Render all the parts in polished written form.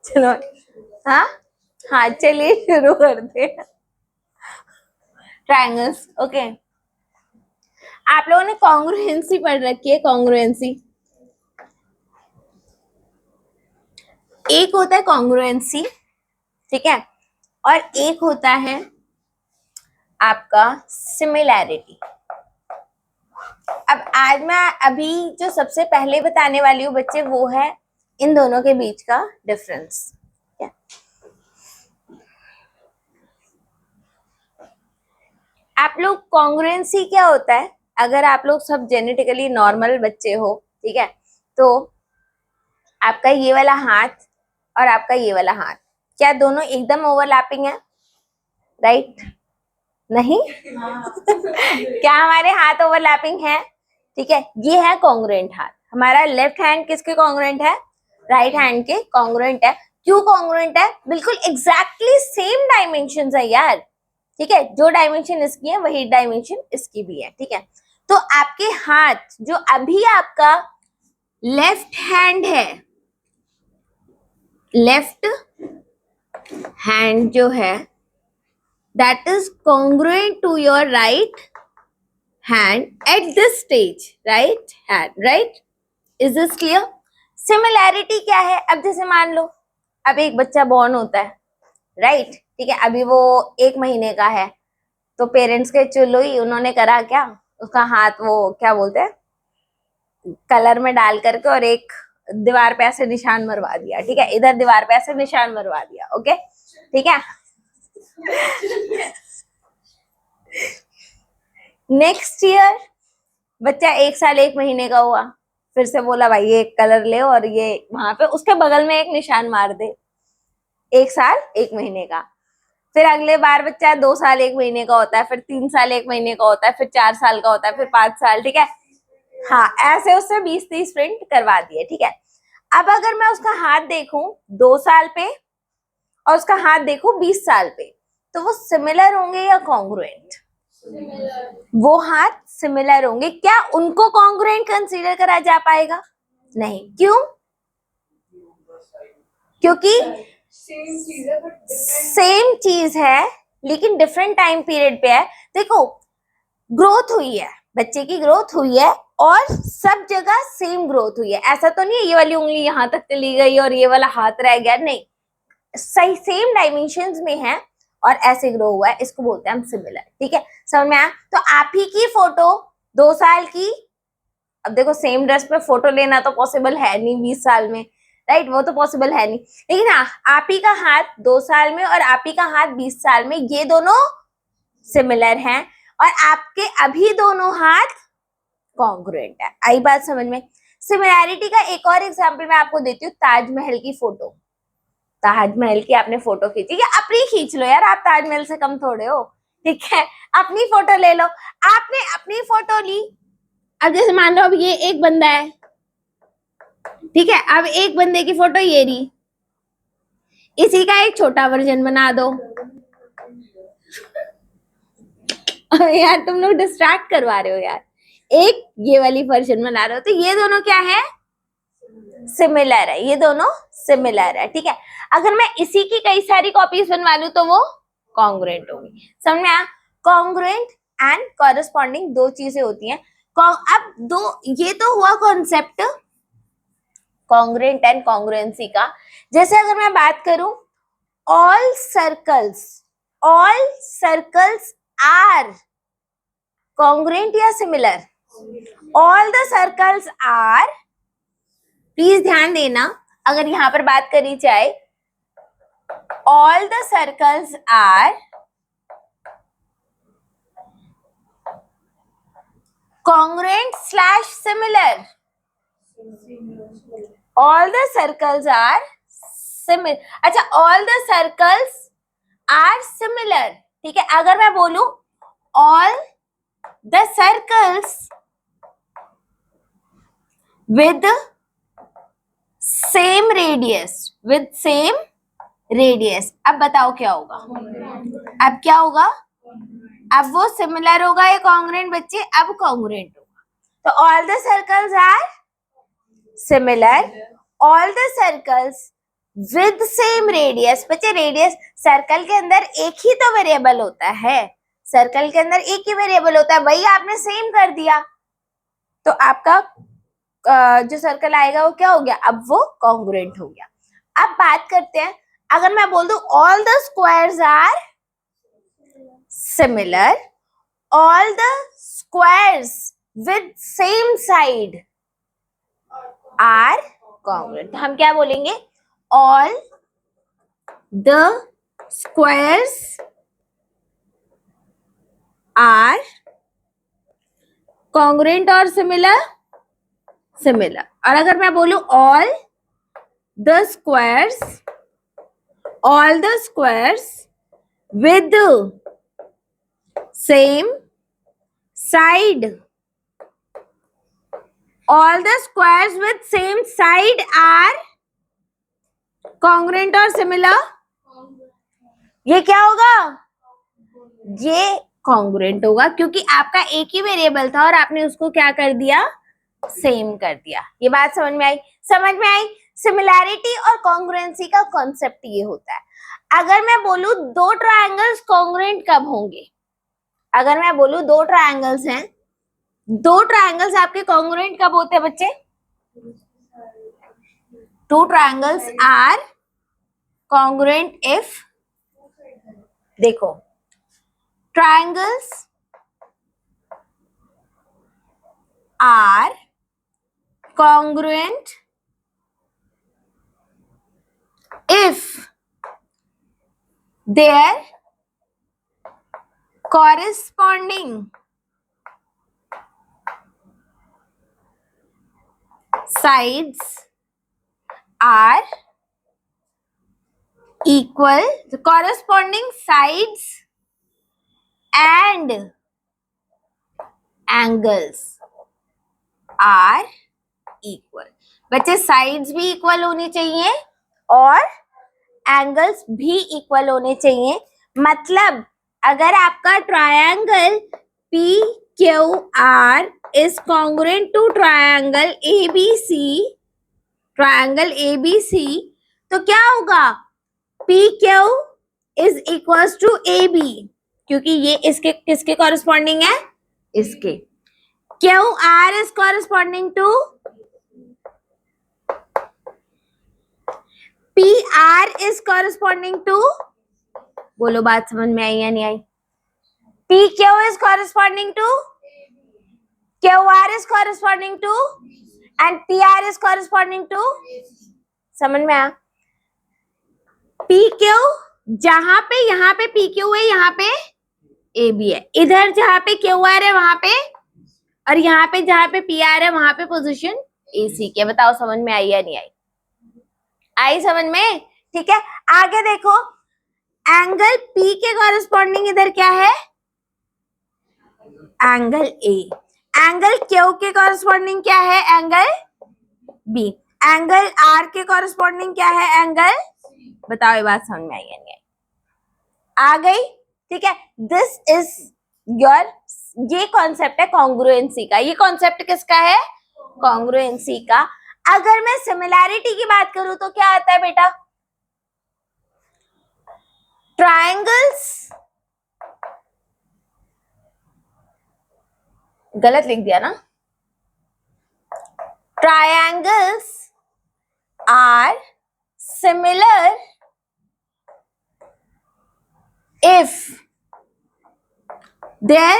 चलो हाँ हाँ चलिए शुरू करते हैं। Triangles okay. आप लोगों ने कॉन्ग्रुएंसी पढ़ रखी है। कॉन्ग्रुएंसी एक होता है कॉन्ग्रुएंसी, ठीक है, और एक होता है आपका सिमिलैरिटी। अब आज मैं अभी जो सबसे पहले बताने वाली हूँ बच्चे, वो है इन दोनों के बीच का डिफरेंस। आप लोग कॉन्ग्रुएंसी क्या होता है, अगर आप लोग सब जेनेटिकली नॉर्मल बच्चे हो, ठीक है, तो आपका ये वाला हाथ और आपका ये वाला हाथ क्या दोनों एकदम ओवरलैपिंग है? राइट नहीं क्या हमारे हाथ ओवरलैपिंग है? ठीक है, ये है कॉन्ग्रुएंट हाथ। हमारा लेफ्ट हैंड किसके कॉन्ग्रुएंट है? राइट हैंड के कॉन्ग्रुएंट है। क्यों कॉन्ग्रुएंट है? बिल्कुल एग्जैक्टली सेम डायमेंशन है यार, ठीक है, जो डायमेंशन इसकी है वही डायमेंशन इसकी भी है, ठीक है। तो आपके हाथ जो अभी आपका लेफ्ट हैंड है, लेफ्ट हैंड जो है that is congruent to your right hand at this stage, right hand, right? Is this clear? Similarity क्या है? अब जैसे मान लो अब एक बच्चा बॉर्न होता है, राइट, ठीक है, अभी वो 1 महीने का है, तो पेरेंट्स के चलो ही उन्होंने करा क्या, उसका हाथ वो क्या बोलते हैं कलर में डाल करके और एक दीवार पे ऐसे निशान मरवा दिया, ठीक है, इधर दीवार पे ऐसे निशान मरवा दिया, ओके, ठीक है। नेक्स्ट ईयर बच्चा 1 साल 1 महीने का हुआ, फिर से बोला भाई ये कलर ले और ये वहां पे उसके बगल में एक निशान मार दे, 1 साल 1 महीने का। फिर अगले बार बच्चा 2 साल 1 महीने का होता है, फिर 3 साल 1 महीने का होता है, फिर 4 साल का होता है, फिर 5 साल, ठीक है, हाँ, ऐसे उससे 20-30 प्रिंट करवा दिए, ठीक है। अब अगर मैं उसका हाथ देखूं 2 साल पे और उसका हाथ देखूं 20 साल पे, तो वो सिमिलर होंगे या कॉन्ग्रुएंट? वो हाथ सिमिलर होंगे। क्या उनको कॉन्ग्रुएंट कंसीडर करा जा पाएगा? नहीं। क्यों? क्योंकि सेम चीज है लेकिन डिफरेंट टाइम पीरियड पे है। देखो ग्रोथ हुई है, बच्चे की ग्रोथ हुई है और सब जगह सेम ग्रोथ हुई है। ऐसा तो नहीं है ये वाली उंगली यहाँ तक चली गई और ये वाला हाथ रह गया, नहीं, सही सेम डायमेंशंस में है और ऐसे ग्रो हुआ है, इसको बोलते हैं हम सिमिलर, ठीक है, समझ में आया? तो आप ही की फोटो 2 साल की, अब देखो सेम ड्रेस पे फोटो लेना तो पॉसिबल है नहीं 20 साल में, राइट, वो तो पॉसिबल है नहीं, लेकिन हाँ आप ही का हाथ 2 साल में और आप ही का हाथ 20 साल में, ये दोनों सिमिलर हैं और आपके अभी दोनों हाथ कॉन्ग्रुएंट है। आई बात समझ में? सिमिलैरिटी का एक और एग्जांपल मैं आपको देती हूँ, ताजमहल की फोटो। ताजमहल की आपने फोटो खींची, या अपनी खींच लो यार, आप ताजमहल से कम थोड़े हो, ठीक है, अपनी फोटो ले लो। आपने अपनी फोटो ली, अब जैसे मान लो अब ये एक बंदा है, ठीक है, अब एक बंदे की फोटो ये रही, इसी का एक छोटा वर्जन बना दो। यार तुम लोग डिस्ट्रैक्ट करवा रहे हो यार, एक ये वाली वर्जन बना रहे हो, तो ये दोनों क्या है? सिमिलर है, ये दोनों सिमिलर है, ठीक है। अगर मैं इसी की कई सारी कॉपीज बनवा लूं तो वो कॉन्ग्रुएंट होगी। समझ में आया? कॉन्ग्रुएंट एंड कॉरेस्पॉन्डिंग दो चीजें होती हैं। अब दो, ये तो हुआ कॉन्सेप्ट कॉन्ग्रुएंट एंड कॉन्ग्रुएंसी का। जैसे अगर मैं बात करूं, ऑल सर्कल्स आर कॉन्ग्रुएंट या similar? All the circles are, please ध्यान देना, अगर यहां पर बात करी जाए, all the circles are congruent slash similar, all the circles are similar। अच्छा, all the circles are similar, ठीक है। अगर मैं बोलूं all the circles with same radius, अब बताओ क्या होगा? अब क्या होगा? अब वो सिमिलर होगा या कॉन्ग्रुएंट बच्चे? अब कॉन्ग्रुएंट होगा। तो all the circles are similar, all the circles with same radius. बच्चे रेडियस, सर्कल के अंदर एक ही तो वेरिएबल होता है, सर्कल के अंदर एक ही वेरिएबल होता है, वही आपने सेम कर दिया तो आपका जो सर्कल आएगा वो क्या हो गया, अब वो कॉन्ग्रुएंट हो गया। अब बात करते हैं, अगर मैं बोल दूं all the squares are similar, all the squares with same side are congruent, हम क्या बोलेंगे, all the squares are congruent और सिमिलर, सिमिलर। और अगर मैं बोलूं all the squares with same side, all the squares with same side are congruent और similar, ये क्या होगा, ये congruent होगा क्योंकि आपका एक ही वेरिएबल था और आपने उसको क्या कर दिया, सेम कर दिया। ये बात समझ में आई, समझ में आई। सिमिलैरिटी और कॉन्ग्रुएंसी का कॉन्सेप्ट ये होता है। अगर मैं बोलूं दो ट्रायंगल्स कॉन्ग्रुएंट कब होंगे, अगर मैं बोलूं दो ट्रायंगल्स हैं, दो ट्रायंगल्स आपके कॉन्ग्रुएंट कब होते हैं बच्चे, two triangles are congruent if, देखो triangles are congruent if their corresponding sides are equal, the corresponding sides and angles are equal। बच्चे साइड्स भी इक्वल होनी चाहिए और एंगल्स भी इक्वल होने चाहिए। मतलब अगर आपका triangle P Q R is congruent to triangle ABC, तो क्या होगा, P Q is equals to A B, क्योंकि ये इसके किसके कॉरेस्पॉन्डिंग है, इसके। Q R is corresponding to P R is corresponding to, बोलो बात समझ में आई या नहीं आई, P Q is corresponding to, Q R is corresponding to and P R is corresponding to, समझ में आया। पी क्यू जहां पे, यहाँ पे पी क्यू है, यहाँ पे ए बी है, इधर जहां पे क्यू आर है वहां पे, और यहाँ पे जहां पे पी आर है वहां पे पोजीशन ए सी के। बताओ समझ में आई या नहीं आई, आई समझ में, ठीक है। आगे देखो, एंगल पी के कॉरेस्पॉन्डिंग इधर क्या है, एंगल ए। एंगल क्यू के कॉरेस्पॉन्डिंग क्या है, एंगल बी। एंगल आर के कॉरेस्पॉन्डिंग क्या है, एंगल, बताओ ये बात समझ में आई या नहीं आई, आ गई, ठीक है। दिस इज योर, ये कॉन्सेप्ट है कॉन्ग्रुएंसी का। ये कॉन्सेप्ट किसका है, कॉन्ग्रुएंसी का। अगर मैं सिमिलैरिटी की बात करूं तो क्या आता है बेटा, ट्रायंगल्स, गलत लिख दिया ना, triangles are similar if their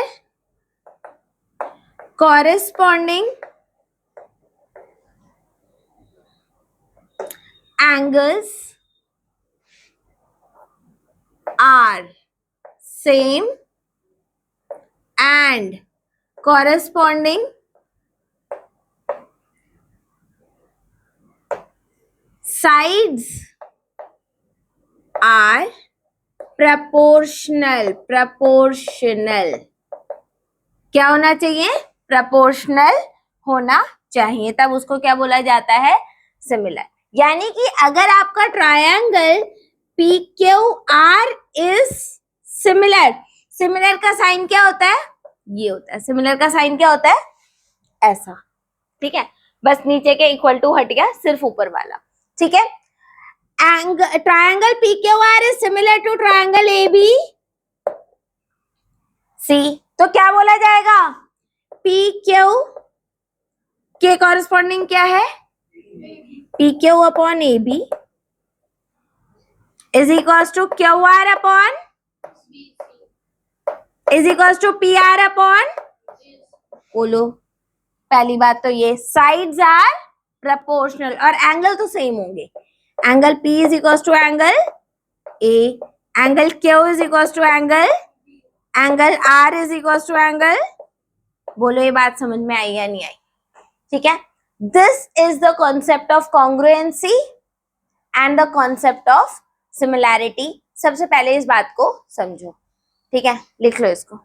corresponding angles are same and corresponding sides are proportional, क्या होना चाहिए, proportional होना चाहिए, तब उसको क्या बोला जाता है, सिमिलर। यानी कि अगर आपका triangle P Q R is similar, similar का साइन क्या होता है, ये होता है, सिमिलर का साइन क्या होता है, ऐसा, ठीक है। बस नीचे के इक्वल टू हट गया, सिर्फ ऊपर वाला, ठीक है। triangle PQR is similar to triangle ABC. तो क्या बोला जाएगा? PQ के कॉरेस्पॉन्डिंग क्या है? PQ upon AB is equals to QR upon is equals to PR upon, बोलो। पहली बात तो ये साइड्स आर प्रपोर्शनल और एंगल तो सेम होंगे। Angle P is equals to angle A, angle Q is equals to angle R is equals to angle, बोलो ये बात समझ में आई या नहीं आई? ठीक है, this is the concept of congruency and the concept of similarity. सबसे पहले इस बात को समझो, ठीक है, लिख लो इसको।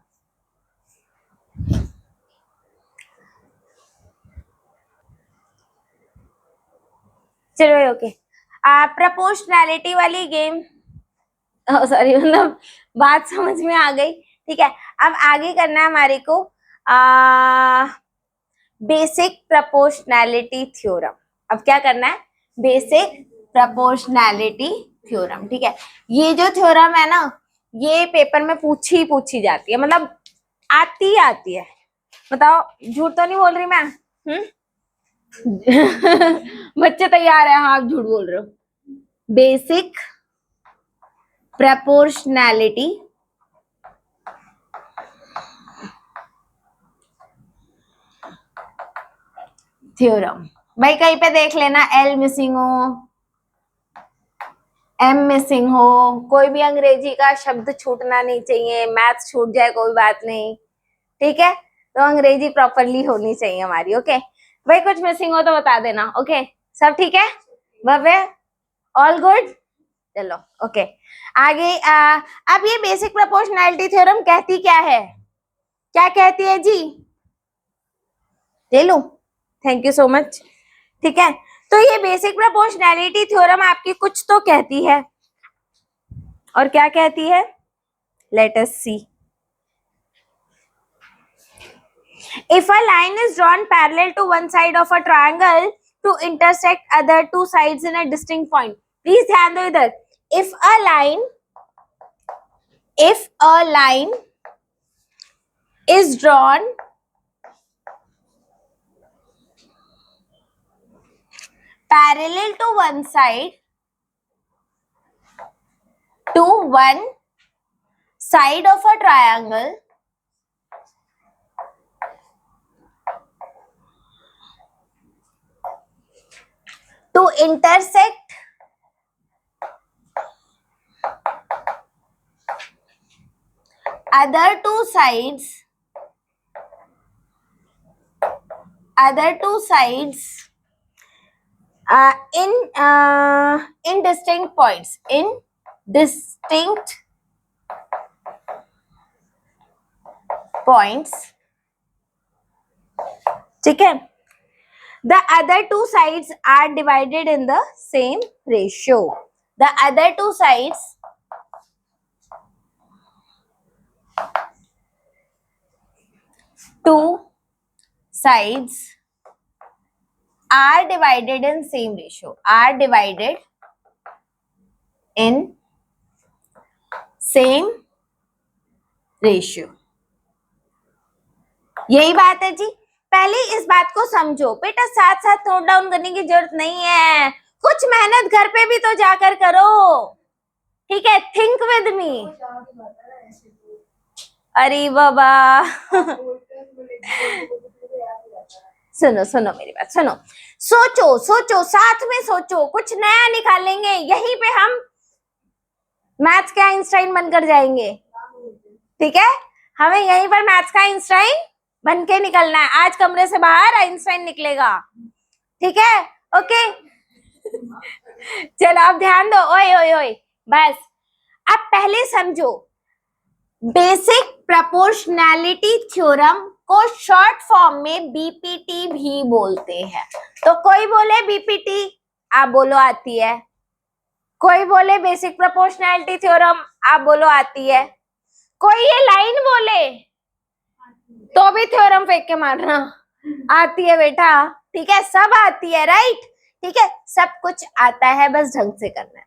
चलो ओके, प्रपोर्शनैलिटी वाली गेम, सॉरी मतलब बात समझ में आ गई। ठीक है, अब आगे करना है हमारे को बेसिक प्रपोर्शनैलिटी थ्योरम। अब क्या करना है? Basic proportionality theorem. ठीक है, ये जो थ्योरम है ना, ये पेपर में पूछी जाती है, मतलब आती है। बताओ, झूठ तो नहीं बोल रही मैं? बच्चे तैयार है? हाँ, आप झूठ बोल रहे हो। बेसिक प्रपोर्शनैलिटी थ्योरम, भाई कहीं पे देख लेना L मिसिंग हो, M मिसिंग हो, कोई भी अंग्रेजी का शब्द छूटना नहीं चाहिए। मैथ्स छूट जाए कोई बात नहीं, ठीक है, तो अंग्रेजी प्रॉपरली होनी चाहिए हमारी। ओके भाई, कुछ मिसिंग हो तो बता देना। ओके, सब ठीक है? भव्य, ऑल गुड? चलो ओके, आगे अब ये बेसिक प्रोपोर्शनैलिटी थ्योरम कहती क्या है? क्या कहती है जी? ले लो, थैंक यू सो मच। ठीक है, तो ये बेसिक प्रोपोर्शनैलिटी थ्योरम आपकी कुछ तो कहती है, और क्या कहती है? Let us see. If a line is drawn parallel to one side of a triangle to intersect other two sides in a distinct point, please ध्यान दो इधर। If a line is drawn parallel to one side of a triangle to intersect other two sides in distinct points, ठीक है, the other two sides are divided in the same ratio. The other two sides are divided in same ratio, यही बात है जी। पहले इस बात को समझो बेटा, साथ साथ नोट डाउन करने की जरूरत नहीं है, कुछ मेहनत घर पे भी तो जाकर करो, ठीक है? Think with me. अरे बाबा सुनो मेरी बात, सोचो साथ में सोचो, कुछ नया निकालेंगे, यहीं पे हम मैथ्स के आइंस्टाइन बनकर जाएंगे, ठीक है? हमें यहीं पर मैथ्स का आइंस्टाइन बन के निकलना है। आज कमरे से बाहर आइंस्टाइन निकलेगा, ठीक है? ओके चलो अब ध्यान दो, ओए बस। अब पहले समझो, बेसिक प्रोपोर्शनैलिटी थ्योरम को शॉर्ट फॉर्म में बीपीटी भी बोलते हैं। तो कोई बोले बीपीटी, आप बोलो आती है। कोई बोले बेसिक प्रोपोर्शनैलिटी थ्योरम, आप बोलो आती है। कोई ये लाइन बोले तो भी थ्योरम फेंक के मारना, आती है बेटा, ठीक है? सब आती है, राइट? ठीक है, सब कुछ आता है, बस ढंग से करना है।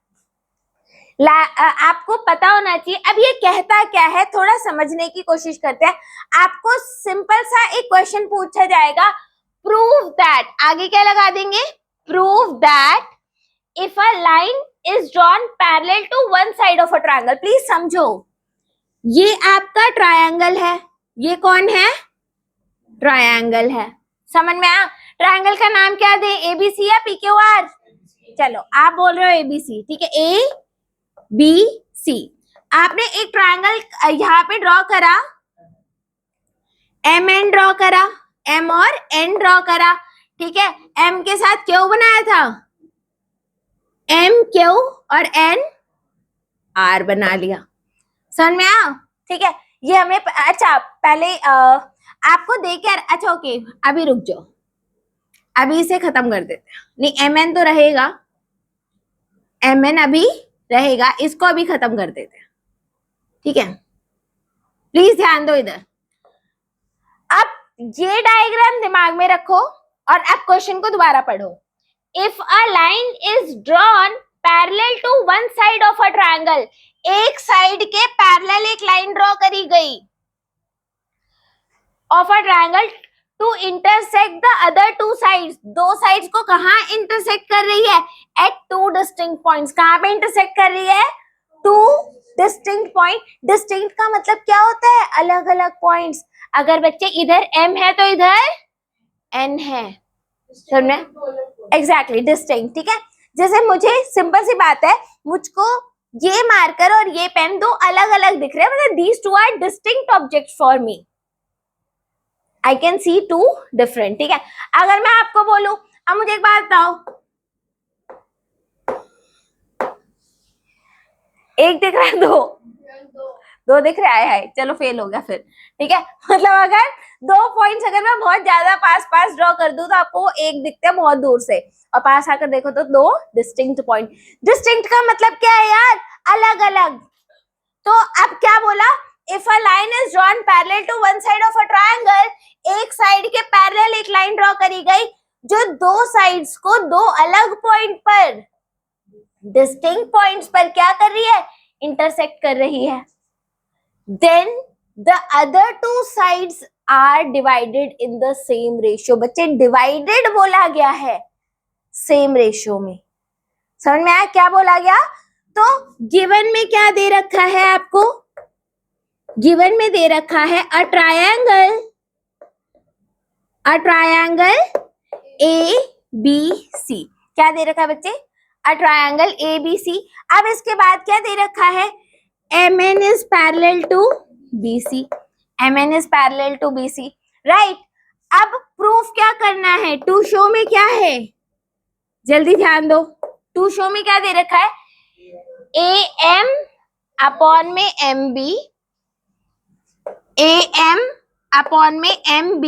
आपको पता होना चाहिए। अब ये कहता क्या है, थोड़ा समझने की कोशिश करते हैं। आपको सिंपल सा एक क्वेश्चन पूछा जाएगा, प्रूव दैट, आगे क्या लगा देंगे, prove that if a line is drawn parallel to one side of a triangle. Please समझो, ये आपका ट्रायंगल है, ये कौन है, ट्रायंगल है, समझ में आया। ट्रायंगल का नाम क्या दे, एबीसी या पीक्यूआर? चलो आप बोल रहे हो एबीसी, ठीक है, ए बी सी। आपने एक ट्रायंगल यहाँ पे ड्रॉ करा, एम एन ड्रॉ करा, एम और एन ड्रॉ करा, ठीक है, एम के साथ क्यू बनाया था, एम क्यू और एन आर बना लिया, समझ में आया, ठीक है। ये हमें अच्छा पहले आपको देकर, अच्छा ओके अभी रुक जाओ, अभी इसे खत्म कर देते हैं, नहीं एम एन तो रहेगा, एम एन अभी रहेगा, इसको अभी खत्म कर देते हैं, ठीक है, प्लीज ध्यान दो इधर। अब ये डायग्राम दिमाग में रखो और अब क्वेश्चन को दोबारा पढ़ो। If a line is drawn parallel to one side of a triangle, एक साइड के पैरेलल एक लाइन ड्रॉ करी गई of a triangle to intersect the other two sides, दो साइड्स को कहां इंटरसेक्ट कर रही है, एट टू डिस्टिंक्ट पॉइंट्स। कहां पे इंटरसेक्ट कर रही है, टू डिस्टिंक्ट पॉइंट। डिस्टिंक्ट का मतलब क्या होता है, अलग अलग पॉइंट्स। अगर बच्चे इधर m है तो इधर n है, समझे, एग्जैक्टली डिस्टिंक्ट, ठीक है। जैसे मुझे सिंपल सी बात है, मुझको ये मार्कर और ये पेन दो अलग अलग दिख रहे हैं, मतलब these two are distinct object for me, I can see two different, ठीक है। अगर मैं आपको बोलूं, अब मुझे एक बात बताओ, एक दिख रहा है, दो दिख रहा है, चलो फेल हो गया फिर, ठीक है। मतलब अगर दो पॉइंट्स अगर मैं बहुत ज्यादा पास पास ड्रॉ कर दूं तो आपको एक दिखते हैं बहुत दूर से, और पास आकर देखो तो दो डिस्टिंक्ट पॉइंट। डिस्टिंक्ट का मतलब क्या है यार, अलग अलग। तो अब क्या बोला, if a line is drawn parallel to one side of a triangle, एक साइड के पैरेलल एक लाइन ड्रॉ करी गई जो दो साइड्स को दो अलग पॉइंट पर, डिस्टिंक्ट पॉइंट्स पर क्या कर रही है, इंटरसेक्ट कर रही है। Then the other two sides are divided in the same ratio। बच्चे divided बोला गया है same ratio में, समझ में आया क्या बोला गया। तो given में क्या दे रखा है आपको, given में दे रखा है a triangle ABC। क्या दे रखा है बच्चे, a triangle ABC। अब इसके बाद क्या दे रखा है, MN is parallel to BC, MN is parallel to BC, right। अब प्रूफ क्या करना है, टू शो में क्या है, जल्दी ध्यान दो, टू शो में क्या दे रखा है, AM अपॉन में MB, AM अपॉन में MB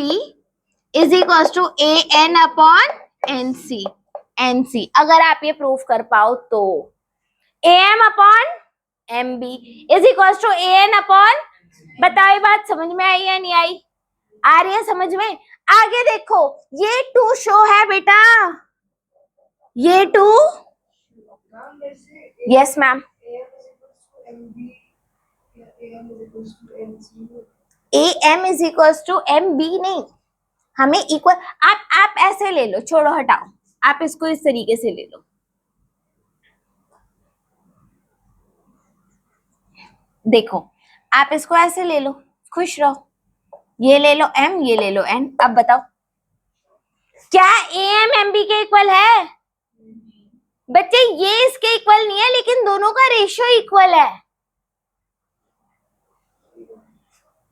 is equal to AN upon NC, NC। अगर आप ये प्रूफ कर पाओ तो AM upon MB is equal to AN upon, बताओ ये बात समझ में आई या नहीं आई, आ रही है समझ में। आगे देखो, ये टू शो है बेटा, ये two, yes ma'am, AM is equal to MB नहीं, हमें इक्वल, आप ऐसे ले लो, छोड़ो हटाओ, आप इसको इस तरीके से ले लो, देखो आप इसको ऐसे ले लो, खुश रहो, ये ले लो M, ये ले लो N। अब बताओ क्या AM MB के इक्वल है, बच्चे ये इसके इक्वल नहीं है, लेकिन दोनों का रेशियो इक्वल है।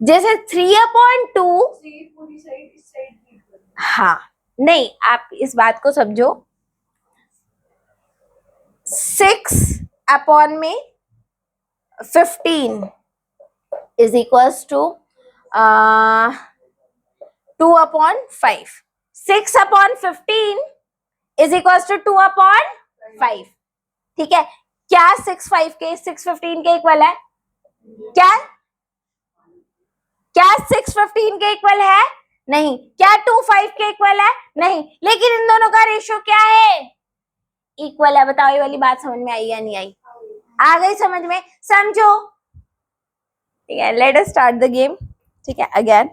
जैसे 3/2, हाँ नहीं, आप इस बात को समझो, 6/15 is equals to 2/5। 6/15 is equals to 2/5, ठीक है। क्या 6/5 के 6/15 के इक्वल है, क्या 6/15 के इक्वल है, नहीं। क्या 2/5 के इक्वल है, नहीं। लेकिन इन दोनों का रेशियो क्या है, इक्वल है। बताओ ये वाली बात समझ में आई या नहीं आई? आ गई समझ में? समझो, ठीक है। Let us start the game, ठीक है। अगेन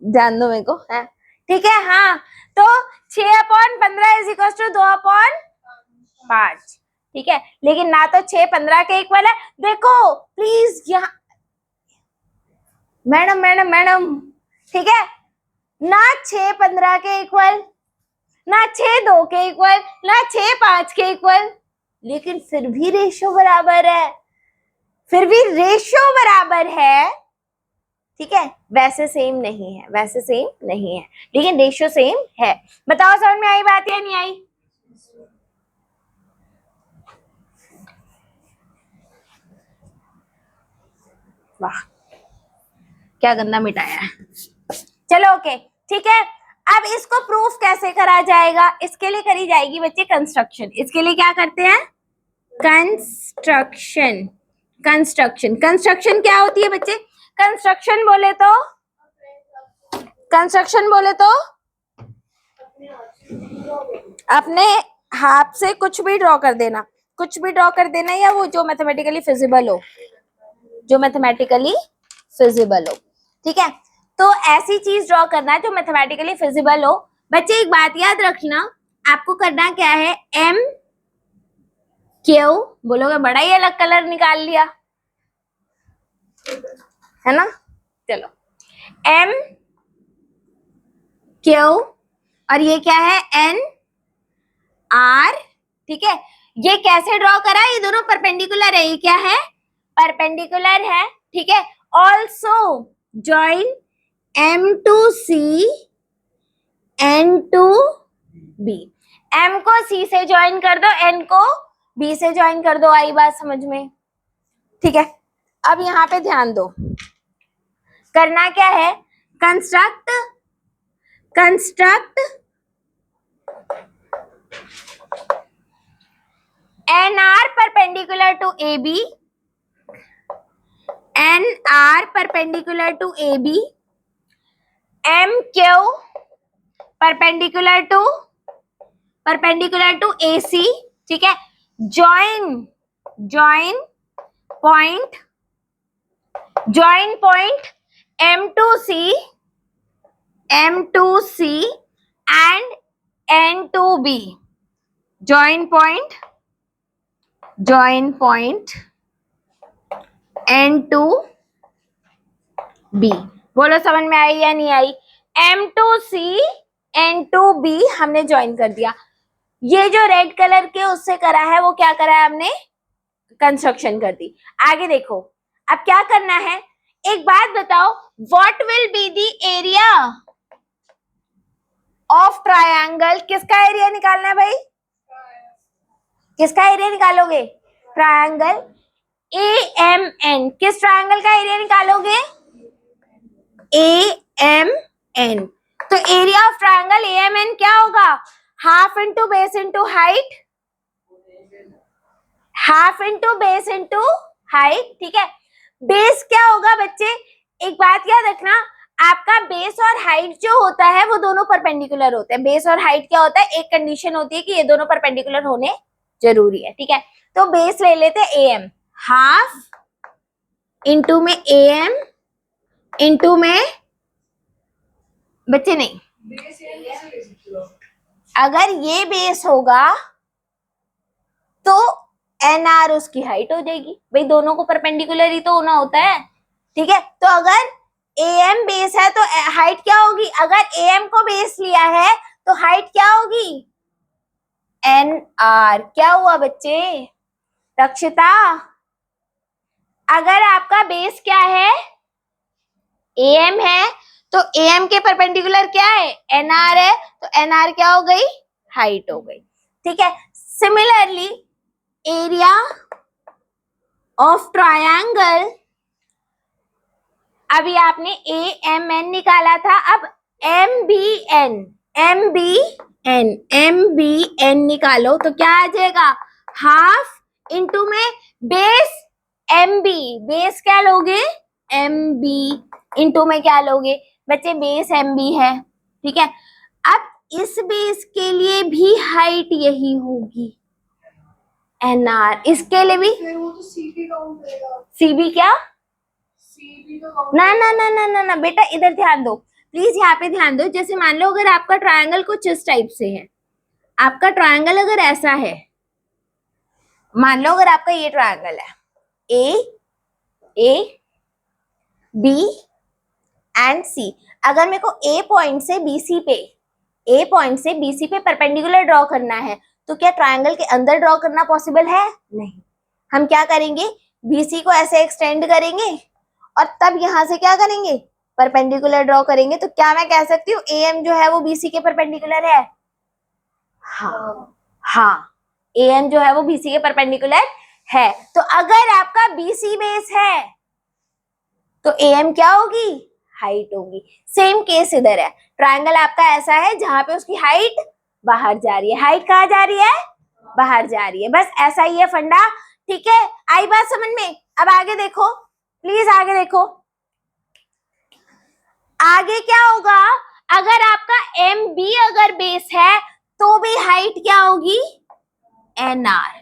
ध्यान दो मेरे को, है ठीक है। हाँ, तो 6/15 इज इक्वल टू 2/5, ठीक है। लेकिन ना तो 6 15 के इक्वल है। देखो प्लीज यहाँ, मैडम मैडम मैडम, ठीक है ना, 6 15 के इक्वल, ना 6 2 के इक्वल, ना 6 5 के इक्वल, लेकिन फिर भी रेशियो बराबर है, फिर भी रेशियो बराबर है, ठीक है। वैसे सेम नहीं है, वैसे सेम नहीं है, लेकिन रेशियो सेम है। बताओ समझ में आई बात या नहीं आई? वाह क्या गंदा मिटाया है। चलो ओके, ठीक है। अब इसको प्रूफ कैसे करा जाएगा? इसके लिए करी जाएगी बच्चे कंस्ट्रक्शन। इसके लिए क्या करते हैं? कंस्ट्रक्शन। कंस्ट्रक्शन, कंस्ट्रक्शन क्या होती है बच्चे? कंस्ट्रक्शन बोले तो, कंस्ट्रक्शन बोले तो अपने हाथ से कुछ भी ड्रॉ कर देना, कुछ भी ड्रॉ कर देना, या वो जो मैथमेटिकली फिजिबल हो, जो मैथमेटिकली फिजिबल हो, ठीक है। तो ऐसी चीज ड्रॉ करना जो मैथमेटिकली फिजिबल हो। बच्चे एक बात याद रखना, आपको करना क्या है, एम क्यू, बोलोगे बड़ा ही अलग कलर निकाल लिया, है ना। चलो एम क्यू, और ये क्या है, एन आर, ठीक है। ये कैसे ड्रॉ करा? ये दोनों परपेंडिकुलर है, ये क्या है, परपेंडिकुलर है, ठीक है। Also join M to C, N to B, M को C से ज्वाइन कर दो, N को B से ज्वाइन कर दो। आई बात समझ में? ठीक है। अब यहाँ पे ध्यान दो, करना क्या है, construct, construct NR perpendicular to AB, NR perpendicular to AB, MQ perpendicular to AC, ठीक है। Join, join point, join point M to C, M to C and N to B, join point, join point N to B। बोलो समझ में आई या नहीं आई? M to C, N to B हमने join कर दिया। ये जो रेड कलर के उससे करा है, वो क्या करा है हमने, कंस्ट्रक्शन कर दी। आगे देखो, अब क्या करना है, एक बात बताओ, what will be the area of triangle? किसका एरिया निकालना है भाई? किसका एरिया निकालोगे? Triangle AMN। किस ट्रायंगल का एरिया निकालोगे? AMN। तो एरिया ऑफ ट्रायंगल AMN क्या होगा? Half into base into height, half into base into height, ठीक है। बेस क्या होगा बच्चे? एक बात याद रखना, आपका बेस और हाइट जो होता है वो दोनों परपेंडिकुलर होते हैं। बेस और हाइट क्या होता है? एक कंडीशन होती है कि ये दोनों परपेंडिकुलर होने जरूरी है, ठीक है। तो बेस ले लेते AM, हाफ इंटू में AM इंटू में, बच्चे नहीं, अगर ये बेस होगा तो NR उसकी हाइट हो जाएगी, भाई दोनों को परपेंडिकुलर ही तो होना होता है, ठीक है। तो अगर AM बेस है तो हाइट क्या होगी? अगर AM को बेस लिया है तो हाइट क्या होगी? NR। क्या हुआ बच्चे? रक्षिता, अगर आपका बेस क्या है, AM है, तो AM के परपेंडिकुलर क्या है? NR है, तो NR क्या हो गई? हाइट हो गई, ठीक है। सिमिलरली एरिया ऑफ ट्रायंगल, अभी आपने AMN निकाला था, अब MBN, MBN, MBN निकालो तो क्या आ जाएगा? हाफ इंटू में बेस MB, बेस क्या लोगे? MB इंटू में क्या लोगे बच्चे? बेस MB है, ठीक है। अब इस इस बेस के लिए भी हाइट यही होगी NR, इसके लिए भी। फिर वो तो सीबी काउंट करेगा। सीबी क्या? सीबी तो काउंट ना ना ना ना ना ना बेटा, इधर ध्यान दो प्लीज, यहाँ पे ध्यान दो। जैसे मान लो अगर आपका ट्रायंगल कुछ इस टाइप से है, आपका ट्रायंगल अगर ऐसा है, मान लो अगर आपका ये ट्रायंगल है ए बी एंड सी, अगर मेरे को ए पॉइंट से बीसी पे परपेंडिकुलर ड्रॉ करना है, तो क्या ट्रायंगल के अंदर ड्रॉ करना पॉसिबल है? नहीं। हम क्या करेंगे, बीसी को ऐसे एक्सटेंड करेंगे और तब यहां से क्या करेंगे, परपेंडिकुलर ड्रॉ करेंगे। तो क्या मैं कह सकती हूँ एएम जो है वो बीसी के परपेंडिकुलर है? हाँ हाँ, एएम जो है वो बीसी के परपेंडिकुलर है। तो अगर आपका बीसी बेस है तो एएम क्या होगी, हाइट होगी। सेम केस इधर है, ट्रायंगल आपका ऐसा है जहां पे उसकी हाइट बाहर जा रही है। हाइट कहाँ जा रही है, बाहर जा रही है। बस ऐसा ही है फंडा, ठीक है? आई बात समझ में? अब आगे देखो प्लीज, आगे देखो। आगे क्या होगा, अगर आपका एम बी अगर बेस है तो भी हाइट क्या होगी, एनआर।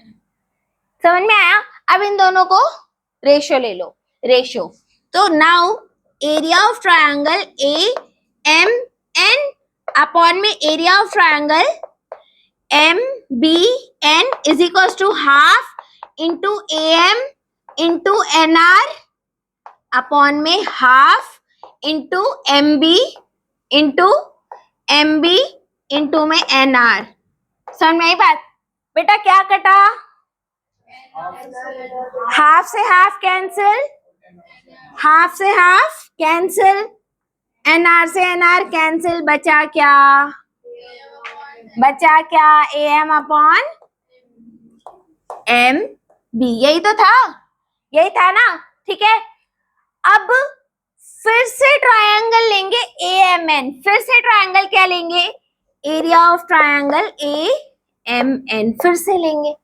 समझ में आया? अब इन दोनों को रेशियो ले लो, रेशियो। तो now area of triangle A M N upon में area of triangle M B N is equal to half into A M into N R upon में half into M B into में N R. समझ में आई बात? बेटा क्या कटा, हाफ से हाफ कैंसिल, हाफ से हाफ कैंसिल, एनआर से एनआर कैंसिल, बचा क्या, बचा क्या, A M upon M B. यही तो था, यही था ना, ठीक है? अब फिर से ट्रायंगल लेंगे ए एम एन, फिर से ट्रायंगल क्या लेंगे, area of triangle A M N फिर से लेंगे।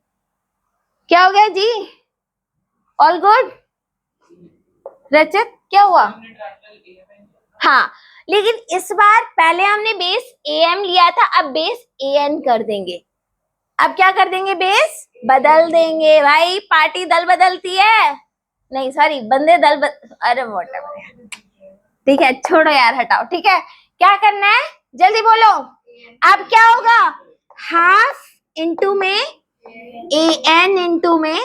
क्या हो गया जी, ऑल गुड? रजत क्या हुआ? हाँ, लेकिन इस बार पहले हमने बेस एम लिया था, अब बेस एन कर देंगे। अब क्या कर देंगे, बेस बदल देंगे। भाई पार्टी दल बदलती है, नहीं सॉरी बंदे अरे व्हाटएवर, ठीक है छोड़ो यार, हटाओ, ठीक है? क्या करना है जल्दी बोलो। अब क्या होगा, हाफ इंटू में ए एन इंटू में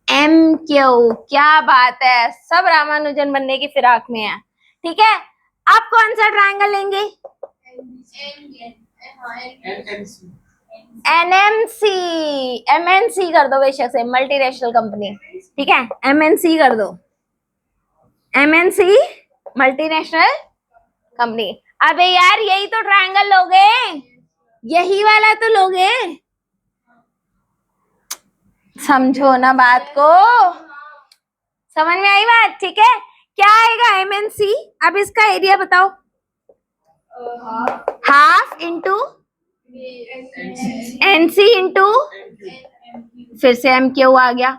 एम क्यू। क्या बात है, सब रामानुजन बनने की फिराक में है, ठीक है? अब कौन सा ट्रायंगल लेंगे, एनएमसी, एमएनसी कर दो बेशक से, मल्टीनेशनल कंपनी, ठीक है? एमएनसी कर दो, एमएनसी मल्टीनेशनल कंपनी। अबे यार यही तो ट्रायंगल लोगे, यही वाला तो लोगे, समझो ना बात को, समझ में आई बात? ठीक है, क्या आएगा एमएनसी। अब इसका एरिया बताओ, हाफ इंटू एनसी इंटू फिर से एम क्यू आ गया।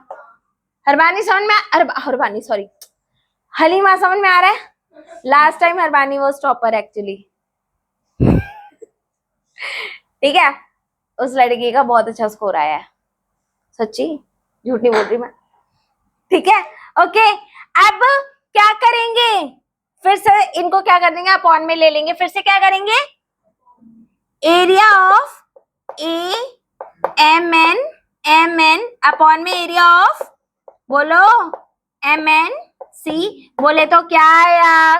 हरबानी समझ में, हरबानी सॉरी हलीमा समझ में आ रहा है? लास्ट टाइम हरबानी वो स्टॉपर एक्चुअली, ठीक है? उस लड़की का बहुत अच्छा स्कोर आया है, सच्ची झूठ नहीं बोल रही मैं, ठीक है? ओके, अब क्या करेंगे, फिर से इनको क्या कर देंगे, अपॉन में ले लेंगे। फिर से क्या करेंगे, area of A M N upon में एरिया ऑफ, बोलो एम एन सी, बोले तो क्या आया,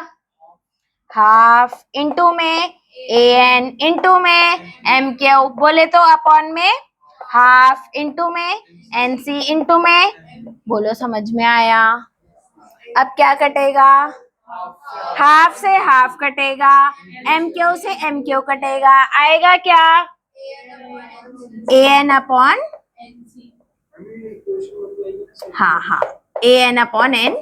हाफ इंटू में ए एन इंटू में एम क्यू, बोले तो अपॉन में हाफ इंटू में एन सी इंटू में, बोलो समझ में आया? अब क्या कटेगा, हाफ से हाफ कटेगा, एम क्यू से एम क्यू कटेगा, आएगा क्या, ए एन अपॉन, हाँ हाँ A N upon N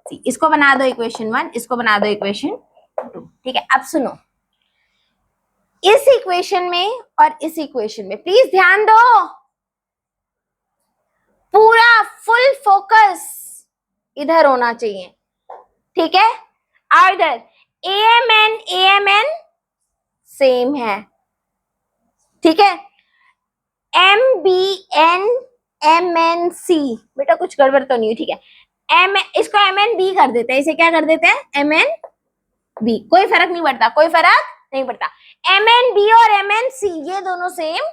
C. इसको बना दो इक्वेशन 1, इसको बना दो इक्वेशन 2, ठीक है? अब सुनो, इस इक्वेशन में और इस इक्वेशन में प्लीज ध्यान दो, पूरा फुल फोकस इधर होना चाहिए, ठीक है? और इधर ए एम एन सेम है, ठीक है। MBNMNC, बेटा कुछ गड़बड़ तो नहीं है, ठीक है। इसको MNB कर देते हैं, इसे क्या कर देते हैं, MNB, कोई फर्क नहीं पड़ता, कोई फर्क नहीं पड़ता। MNB और MNC ये दोनों सेम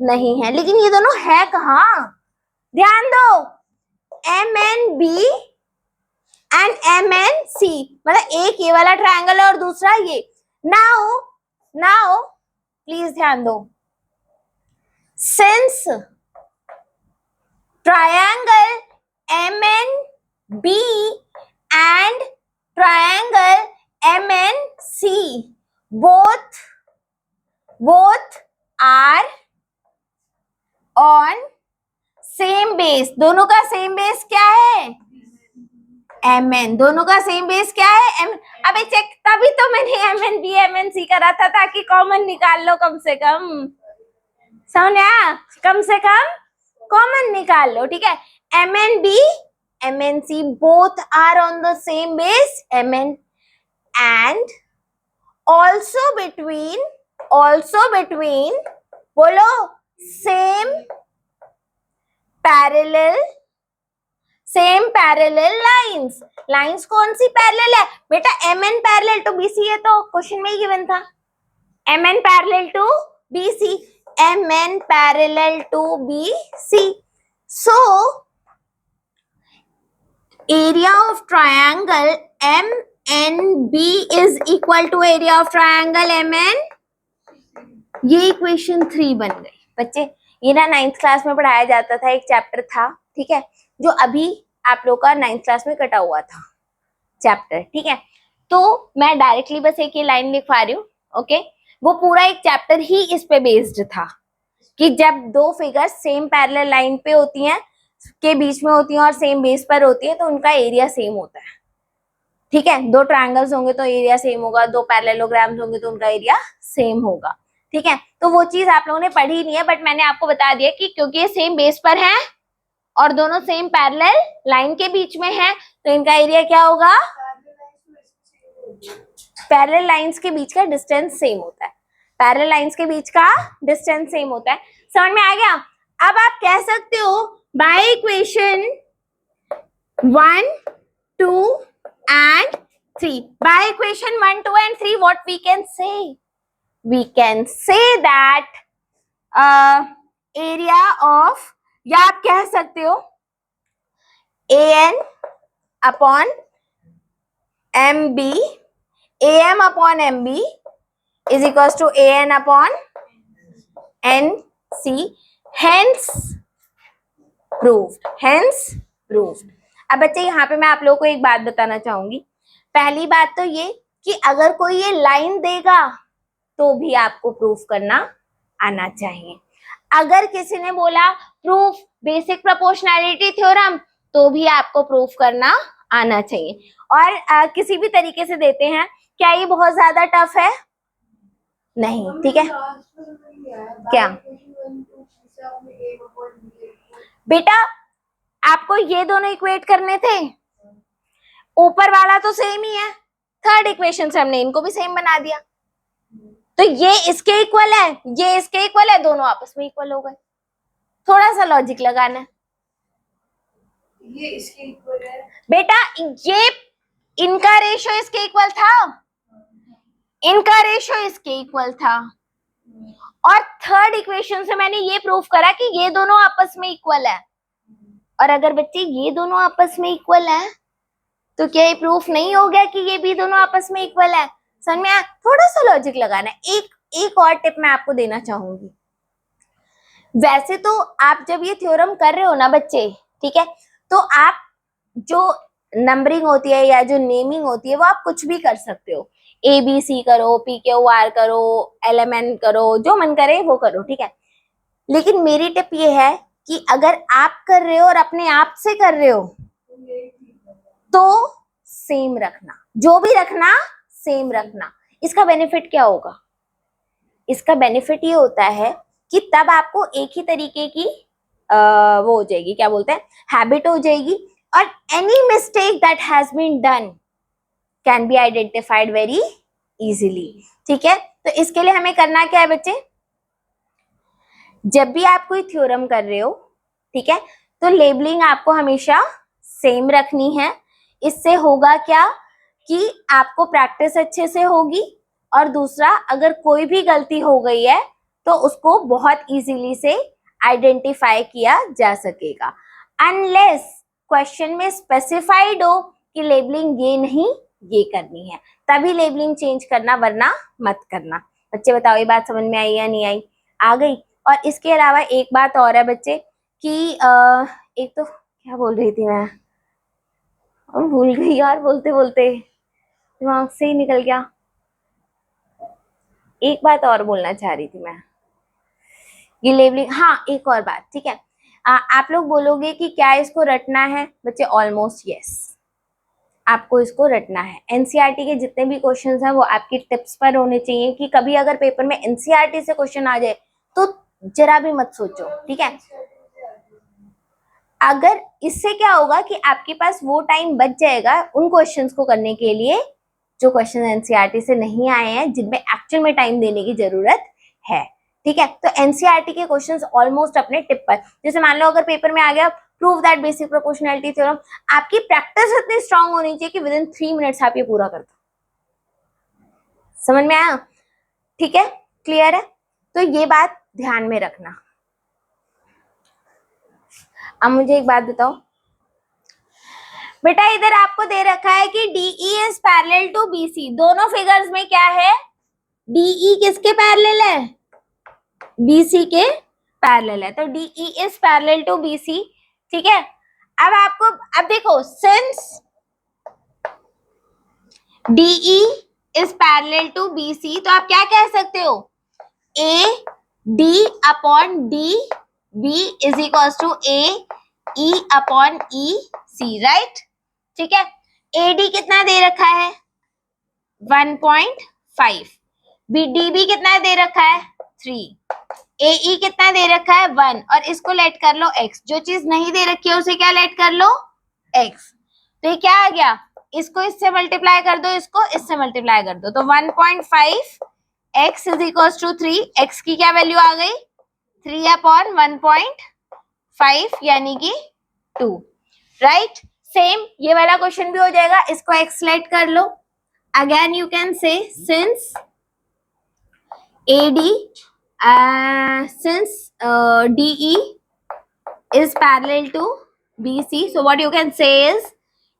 नहीं है, लेकिन ये दोनों है कहाँ, ध्यान दो, MNB एंड MNC, मतलब एक ये वाला ट्रायंगल है और दूसरा ये। नाउ प्लीज ध्यान दो, since triangle MNB and triangle MNC both are on same base, दोनों का सेम बेस क्या है, MN, दोनों का सेम बेस क्या है, M। अबे चेक, तभी तो मैंने MNB MNC करा था ताकि कॉमन निकाल लो, कम से कम समझ आया, कम से कम कॉमन निकाल लो, ठीक है। MNB MNC both are on the same base MN, and also between बोलो same parallel lines कौन सी पैरेलल है बेटा, MN पैरेलल टू BC है, तो क्वेश्चन में ही गिवन था MN parallel to BC, MN parallel to BC. So area of triangle MNB is equal to area of triangle MN, ये equation 3 बन गई बच्चे। ये ना 9th क्लास में पढ़ाया जाता था, एक चैप्टर था, ठीक है, जो अभी आप लोग का 9th क्लास में कटा हुआ था चैप्टर, ठीक है। तो मैं डायरेक्टली बस एक ये लाइन लिखवा रही हूँ, ओके। वो पूरा एक चैप्टर ही इस पे बेस्ड था कि जब दो फिगर सेम पैरेलल लाइन पे होती हैं, के बीच में होती हैं और सेम बेस पर होती है, तो उनका एरिया सेम होता है, ठीक है। दो ट्रायंगल्स होंगे तो एरिया सेम होगा, दो पैरेललोग्राम्स होंगे तो उनका एरिया सेम होगा, ठीक है। तो वो चीज आप लोगों ने पढ़ी नहीं है, बट मैंने आपको बता दिया कि क्योंकि ये सेम बेस पर है और दोनों सेम पैरेलल लाइन के बीच में है, तो इनका एरिया क्या होगा, पैरेलल लाइंस के बीच का डिस्टेंस सेम होता है, पैरेलल लाइंस के बीच का डिस्टेंस सेम होता है। समझ में आ गया। अब आप कह सकते हो by equation 1, 2 and 3, by equation 1, 2 and 3 what we can say, we can say that area of, या आप कह सकते हो AN upon MB, AM upon MB is equals to AN upon NC, hence proved। अब बच्चे यहाँ पे मैं आप लोगों को एक बात बताना चाहूंगी। पहली बात तो ये कि अगर कोई ये लाइन देगा तो भी आपको प्रूफ करना आना चाहिए। अगर किसी ने बोला प्रूफ बेसिक प्रोपोर्शनैलिटी थ्योरम, तो भी आपको प्रूफ करना आना चाहिए। और किसी भी तरीके से देते हैं, क्या ये बहुत ज्यादा टफ है, नहीं, ठीक है। क्या बेटा आपको ये दोनों इक्वेट करने थे, ऊपर वाला तो सेम ही है, थर्ड इक्वेशन से हमने इनको भी सेम बना दिया, तो ये इसके इक्वल है, ये इसके इक्वल है, दोनों आपस में इक्वल हो गए। थोड़ा सा लॉजिक लगाना है, ये इसके इक्वल है बेटा, ये इनका रेशियो इसके इक्वल था, इनका रेशियो इसके इक्वल था, और थर्ड इक्वेशन से मैंने ये प्रूफ करा कि ये दोनों आपस में इक्वल है। और अगर बच्चे ये दोनों आपस में इक्वल है, तो क्या ये प्रूफ नहीं हो गया कि ये भी दोनों आपस में इक्वल है। समझ में आया, थोड़ा सा लॉजिक लगाना है। एक और टिप मैं आपको देना चाहूंगी। वैसे तो आप जब ये थ्योरम कर रहे हो ना बच्चे, ठीक है, तो आप जो नंबरिंग होती है या जो नेमिंग होती है वो आप कुछ भी कर सकते हो, ABC करो, PQR करो, LMN करो, जो मन करे वो करो, ठीक है। लेकिन मेरी टिप ये है कि अगर आप कर रहे हो और अपने आप से कर रहे हो तो सेम रखना, जो भी रखना सेम रखना। इसका बेनिफिट क्या होगा, इसका बेनिफिट ये होता है कि तब आपको एक ही तरीके की वो हो जाएगी, क्या बोलते हैं, हैबिट हो जाएगी, और any mistake that has been done can be identified very easily, ठीक है। तो इसके लिए हमें करना क्या है बच्चे, जब भी आप कोई थ्योरम कर रहे हो, ठीक है, तो लेबलिंग आपको हमेशा सेम रखनी है। इससे होगा क्या कि आपको प्रैक्टिस अच्छे से होगी, और दूसरा अगर कोई भी गलती हो गई है तो उसको बहुत इजीली से आइडेंटिफाई किया जा सकेगा, अनलेस क्वेश्चन में स्पेसिफाइड हो कि लेबलिंग ये नहीं ये करनी है, तभी लेबलिंग चेंज करना, वरना मत करना। बच्चे बताओ ये बात समझ में आई या नहीं आई? आ गई। और इसके अलावा एक बात और है बच्चे कि एक तो क्या बोल रही थी मैं, भूल गई यार, बोलते बोलते दिमाग से ही निकल गया। एक बात और बोलना चाह रही थी मैं, ये लेबलिंग, हाँ एक और बात, ठीक है। आप लोग बोलोगे कि क्या इसको रटना है बच्चे? ऑलमोस्ट यस, आपको इसको रटना है। एनसीईआरटी के जितने भी क्वेश्चंस हैं वो आपकी टिप्स पर होने चाहिए, कि कभी अगर पेपर में एनसीईआरटी से क्वेश्चन आ जाए तो जरा भी मत सोचो, ठीक है। अगर इससे क्या होगा कि आपके पास वो टाइम बच जाएगा उन क्वेश्चंस को करने के लिए जो क्वेश्चन एनसीईआरटी से नहीं आए हैं, जिनमें एक्चुअल में टाइम देने की जरूरत है, ठीक है। तो एनसीईआरटी के क्वेश्चंस ऑलमोस्ट अपने टिप पर, जैसे मान लो अगर पेपर में आ गया prove that basic proportionality theorem, आपकी प्रैक्टिस इतनी स्ट्रांग होनी चाहिए कि विद इन 3 मिनट्स आप ये पूरा कर दो। समझ में आया? ठीक है, क्लियर है? तो ये बात ध्यान में रखना। अब मुझे एक बात बताओ बेटा, इधर आपको दे रखा है कि DE is parallel to BC, दोनों फिगर्स में क्या है? DE किसके पैरेलल है? BC के पैरेलल है, तो DE is parallel to BC, ठीक है। अब आपको, अब देखो, since DE is parallel to BC, तो आप क्या कह सकते हो? AD upon DB is equals to AE upon EC, right? ठीक है। AD कितना दे रखा है? 1.5। DB कितना दे रखा है? 3। AE कितना दे रखा है? 1, और इसको लेट कर लो x, जो चीज नहीं दे रखी है उसे क्या लेट कर लो? x। तो ये क्या आ गया? इसको इससे मल्टीप्लाई कर दो, इसको इससे मल्टीप्लाई कर दो, तो 1.5 x is equal to 3। x की क्या वैल्यू आ गई? 3 अपॉन 1.5 यानी कि 2, राइट? सेम ये वाला क्वेश्चन भी हो जाएगा, इसको x लेट कर लो। Again you can say since AD since DE is parallel to BC, so what you can say is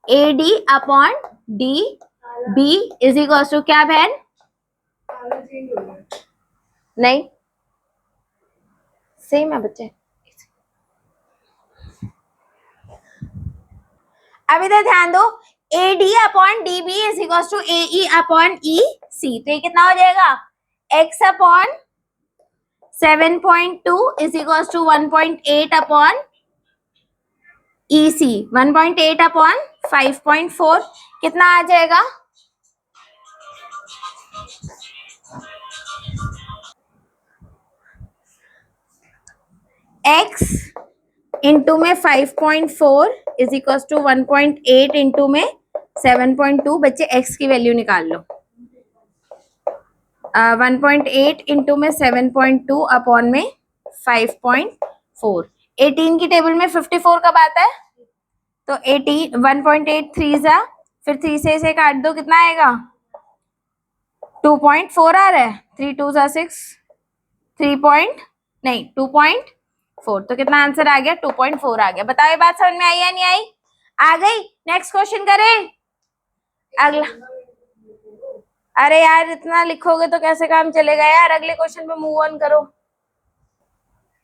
AD upon DB is equals to क्या बहन? नहीं, सेम है बच्चे। अब इधर ध्यान दो, AD upon DB is equals to AE upon EC, तो ये कितना हो जाएगा? X upon 7.2 is equals to 1.8 upon EC, 1.8 upon 5.4 कितना आ जाएगा? X इंटू में 5.4 इज इक्वल टू 1.8 इंटू में 7.2। बच्चे x की वैल्यू निकाल लो। 1.8 इंटू में 7.2 अपॉन में 5.4। 18 की टेबल में 54 कब आता है? तो 18 1.8 3 जा, फिर 3 से इसे काट दो, कितना आएगा? 2.4 आ रहा है। 3 2 जा 6, 2.4, तो कितना आंसर आ गया? 2.4 आ गया। बताओ ये बात समझ में आई या नहीं आई? आ गई। नेक्स्ट क्वेश्चन करें अगला। अरे यार इतना लिखोगे तो कैसे काम चलेगा यार, अगले क्वेश्चन पे मूव ऑन करो।